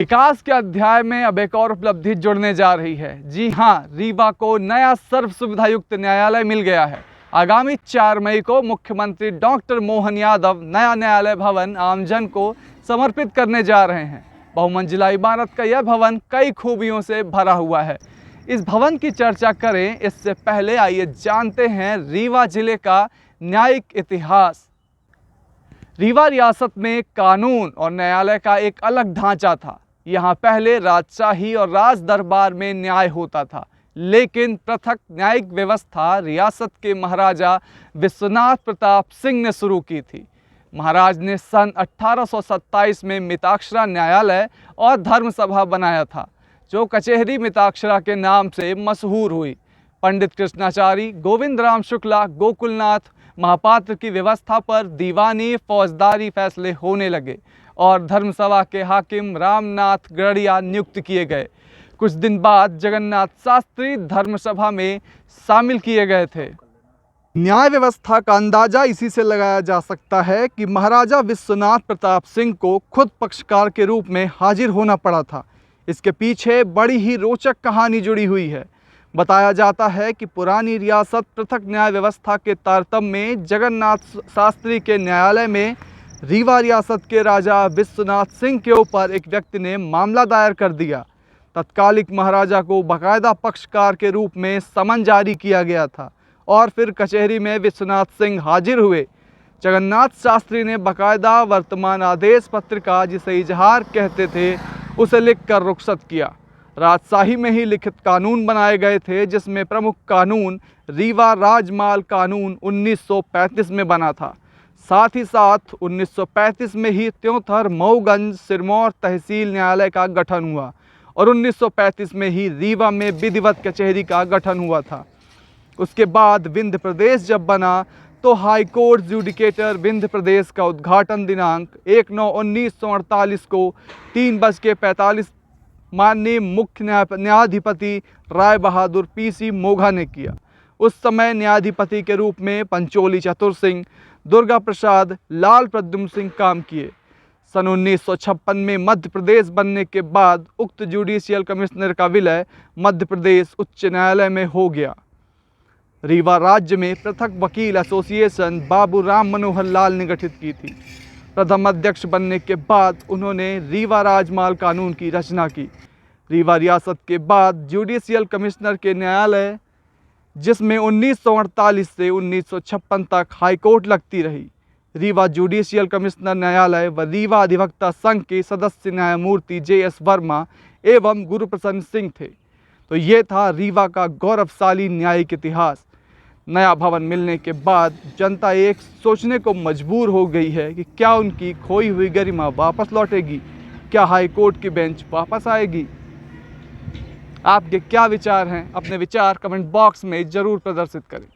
विकास के अध्याय में अब एक और उपलब्धि जुड़ने जा रही है। जी हाँ, रीवा को नया सर्व सुविधायुक्त न्यायालय मिल गया है। आगामी 4 मई को मुख्यमंत्री डॉक्टर मोहन यादव नया न्यायालय भवन आमजन को समर्पित करने जा रहे हैं। बहुमंजिला इमारत का यह भवन कई खूबियों से भरा हुआ है। इस भवन की चर्चा करें इससे पहले आइए जानते हैं रीवा जिले का न्यायिक इतिहास। रीवा रियासत में कानून और न्यायालय का एक अलग ढांचा था। यहाँ पहले राजशाही और राज दरबार में न्याय होता था, लेकिन पृथक न्यायिक व्यवस्था रियासत के महाराजा विश्वनाथ प्रताप सिंह ने शुरू की थी। महाराज ने सन 1827 में मिताक्षरा न्यायालय और धर्मसभा बनाया था, जो कचहरी मिताक्षरा के नाम से मशहूर हुई। पंडित कृष्णाचारी, गोविंद राम शुक्ला, गोकुलनाथ महापात्र की व्यवस्था पर दीवानी फौजदारी फैसले होने लगे और धर्मसभा के हाकिम रामनाथ गढ़िया नियुक्त किए गए। कुछ दिन बाद जगन्नाथ शास्त्री धर्मसभा में शामिल किए गए थे। न्याय व्यवस्था का अंदाजा इसी से लगाया जा सकता है कि महाराजा विश्वनाथ प्रताप सिंह को खुद पक्षकार के रूप में हाजिर होना पड़ा था। इसके पीछे बड़ी ही रोचक कहानी जुड़ी हुई है। बताया जाता है कि पुरानी रियासत पृथक न्याय व्यवस्था के तारतम्य में जगन्नाथ शास्त्री के न्यायालय में रीवा रियासत के राजा विश्वनाथ सिंह के ऊपर एक व्यक्ति ने मामला दायर कर दिया। तत्कालिक महाराजा को बाकायदा पक्षकार के रूप में समन जारी किया गया था और फिर कचहरी में विश्वनाथ सिंह हाजिर हुए। जगन्नाथ शास्त्री ने बाकायदा वर्तमान आदेश पत्रिका, जिसे इजहार कहते थे, उसे लिखकर रुखसत किया। राजशाही में ही लिखित कानून बनाए गए थे, जिसमें प्रमुख कानून रीवा राजमाल कानून 1935 में बना था। साथ ही साथ 1935 में ही त्योंथर मऊगंज सिरमौर तहसील न्यायालय का गठन हुआ और 1935 में ही रीवा में विधिवत कचहरी का गठन हुआ था। उसके बाद विंध्य प्रदेश जब बना तो हाई कोर्ट जुडिकेटर विंध्य प्रदेश का उद्घाटन दिनांक 1/9/1948 को 3:45 माननीय मुख्य न्यायाधिपति राय बहादुर PC मोघा ने किया। उस समय न्यायाधिपति के रूप में पंचोली चतुर सिंह, दुर्गा प्रसाद, लाल प्रद्युम्न सिंह काम किए। सन 1956 में मध्य प्रदेश बनने के बाद उक्त जुडिशियल कमिश्नर का विलय मध्य प्रदेश उच्च न्यायालय में हो गया। रीवा राज्य में पृथक वकील एसोसिएशन बाबू राम मनोहर लाल ने गठित की थी। प्रथम अध्यक्ष बनने के बाद उन्होंने रीवा राजमाल कानून की रचना की। रीवा रियासत के बाद जुडिशियल कमिश्नर के न्यायालय, जिसमें 1948 से 1956 तक हाईकोर्ट लगती रही। रीवा जुडिशियल कमिश्नर न्यायालय व रीवा अधिवक्ता संघ के सदस्य न्यायमूर्ति JS वर्मा एवं गुरुप्रसन्न सिंह थे। तो ये था रीवा का गौरवशाली न्यायिक इतिहास। नया भवन मिलने के बाद जनता एक सोचने को मजबूर हो गई है कि क्या उनकी खोई हुई गरिमा वापस लौटेगी, क्या हाई कोर्ट की बेंच वापस आएगी। आपके क्या विचार हैं? अपने विचार कमेंट बॉक्स में ज़रूर प्रदर्शित करें।